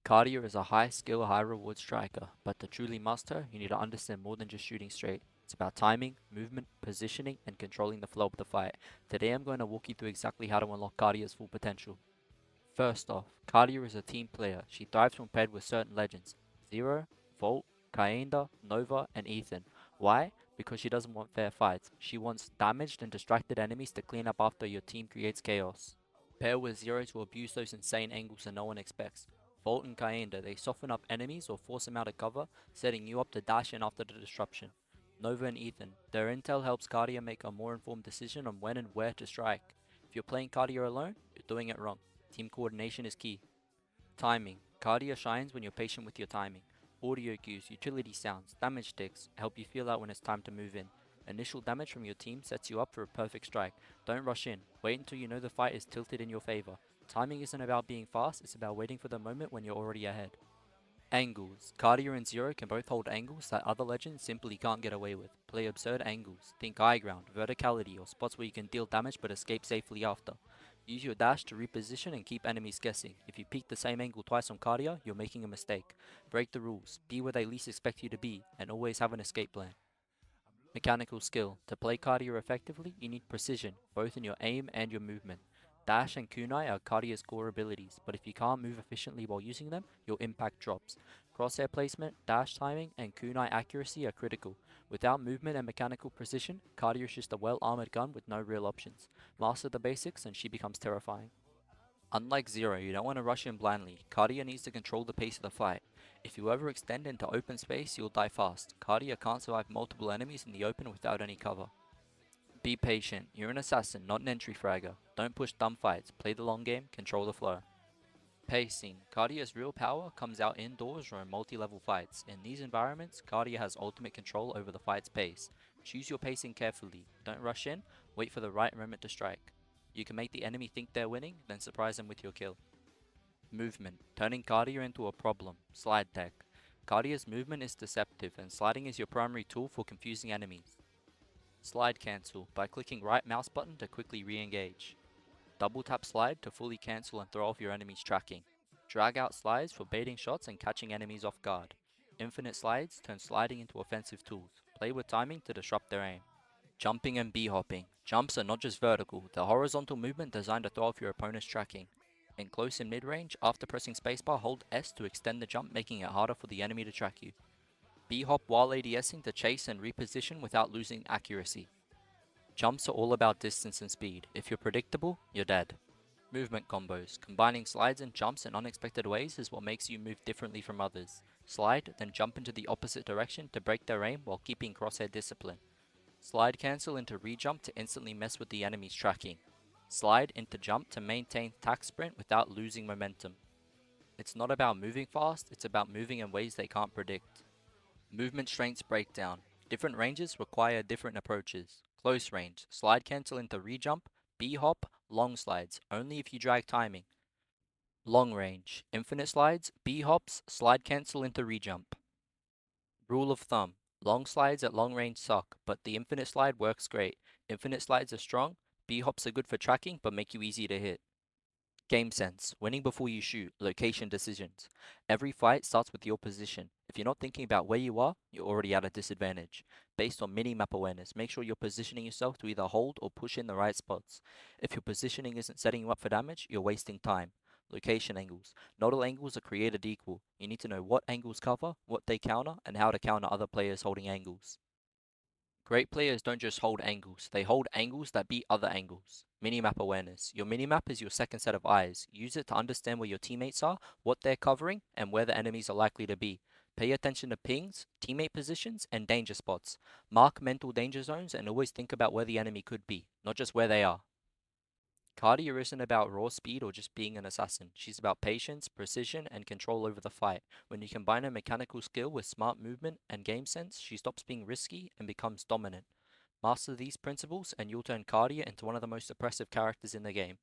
Katya is a high skill, high reward striker, but to truly master her, you need to understand more than just shooting straight. It's about timing, movement, positioning, and controlling the flow of the fight. Today I'm going to walk you through exactly how to unlock Katya's full potential. First off, Katya is a team player. She thrives when paired with certain legends. Zero, Volt, Kaenda, Nova, and Ethan. Why? Because she doesn't want fair fights. She wants damaged and distracted enemies to clean up after your team creates chaos. Pair with Zero to abuse those insane angles that no one expects. Volt and Kaenda, they soften up enemies or force them out of cover, setting you up to dash in after the disruption. Nova and Ethan, their intel helps Katya make a more informed decision on when and where to strike. If you're playing Katya alone, you're doing it wrong. Team coordination is key. Timing. Katya shines when you're patient with your timing. Audio cues, utility sounds, damage ticks help you feel out when it's time to move in. Initial damage from your team sets you up for a perfect strike. Don't rush in. Wait until you know the fight is tilted in your favor. Timing isn't about being fast, it's about waiting for the moment when you're already ahead. Angles. Katya and Zero can both hold angles that other legends simply can't get away with. Play absurd angles. Think high ground, verticality, or spots where you can deal damage but escape safely after. Use your dash to reposition and keep enemies guessing. If you peek the same angle twice on Katya, you're making a mistake. Break the rules. Be where they least expect you to be, and always have an escape plan. Mechanical skill. To play Katya effectively, you need precision, both in your aim and your movement. Dash and kunai are Katya's core abilities, but if you can't move efficiently while using them, your impact drops. Crosshair placement, dash timing, and kunai accuracy are critical. Without movement and mechanical precision, Katya is just a well-armored gun with no real options. Master the basics and she becomes terrifying. Unlike Zero, you don't want to rush in blindly. Katya needs to control the pace of the fight. If you overextend into open space, you'll die fast. Katya can't survive multiple enemies in the open without any cover. Be patient. You're an assassin, not an entry fragger. Don't push dumb fights. Play the long game, control the flow. Pacing. Katya's real power comes out indoors or in multi-level fights. In these environments, Katya has ultimate control over the fight's pace. Choose your pacing carefully. Don't rush in, wait for the right moment to strike. You can make the enemy think they're winning, then surprise them with your kill. Movement. Turning Katya into a problem. Slide tech. Katya's movement is deceptive, and sliding is your primary tool for confusing enemies. Slide cancel by clicking right mouse button to quickly re-engage. Double tap slide to fully cancel and throw off your enemy's tracking. Drag out slides for baiting shots and catching enemies off guard. Infinite slides turn sliding into offensive tools. Play with timing to disrupt their aim. Jumping and B-hopping. Jumps are not just vertical, they're horizontal movement designed to throw off your opponent's tracking. In close and mid-range, after pressing spacebar, hold S to extend the jump, making it harder for the enemy to track you. B-hop while ADSing to chase and reposition without losing accuracy. Jumps are all about distance and speed. If you're predictable, you're dead. Movement combos. Combining slides and jumps in unexpected ways is what makes you move differently from others. Slide, then jump into the opposite direction to break their aim while keeping crosshair discipline. Slide cancel into re-jump to instantly mess with the enemy's tracking. Slide into jump to maintain tack sprint without losing momentum. It's not about moving fast, it's about moving in ways they can't predict. Movement strengths breakdown. Different ranges require different approaches. Close range, slide cancel into re-jump, B-hop, long slides, only if you drag timing. Long range, infinite slides, B-hops, slide cancel into re-jump. Rule of thumb, long slides at long range suck, but the infinite slide works great. Infinite slides are strong, B-hops are good for tracking but make you easy to hit. Game sense, winning before you shoot, location decisions. Every fight starts with your position. If you're not thinking about where you are, you're already at a disadvantage. Based on mini-map awareness, make sure you're positioning yourself to either hold or push in the right spots. If your positioning isn't setting you up for damage, you're wasting time. Location angles. Not all angles are created equal. You need to know what angles cover, what they counter, and how to counter other players holding angles. Great players don't just hold angles, they hold angles that beat other angles. Minimap awareness. Your minimap is your second set of eyes. Use it to understand where your teammates are, what they're covering, and where the enemies are likely to be. Pay attention to pings, teammate positions, and danger spots. Mark mental danger zones and always think about where the enemy could be, not just where they are. Katya isn't about raw speed or just being an assassin. She's about patience, precision, and control over the fight. When you combine her mechanical skill with smart movement and game sense, she stops being risky and becomes dominant. Master these principles and you'll turn Katya into one of the most oppressive characters in the game.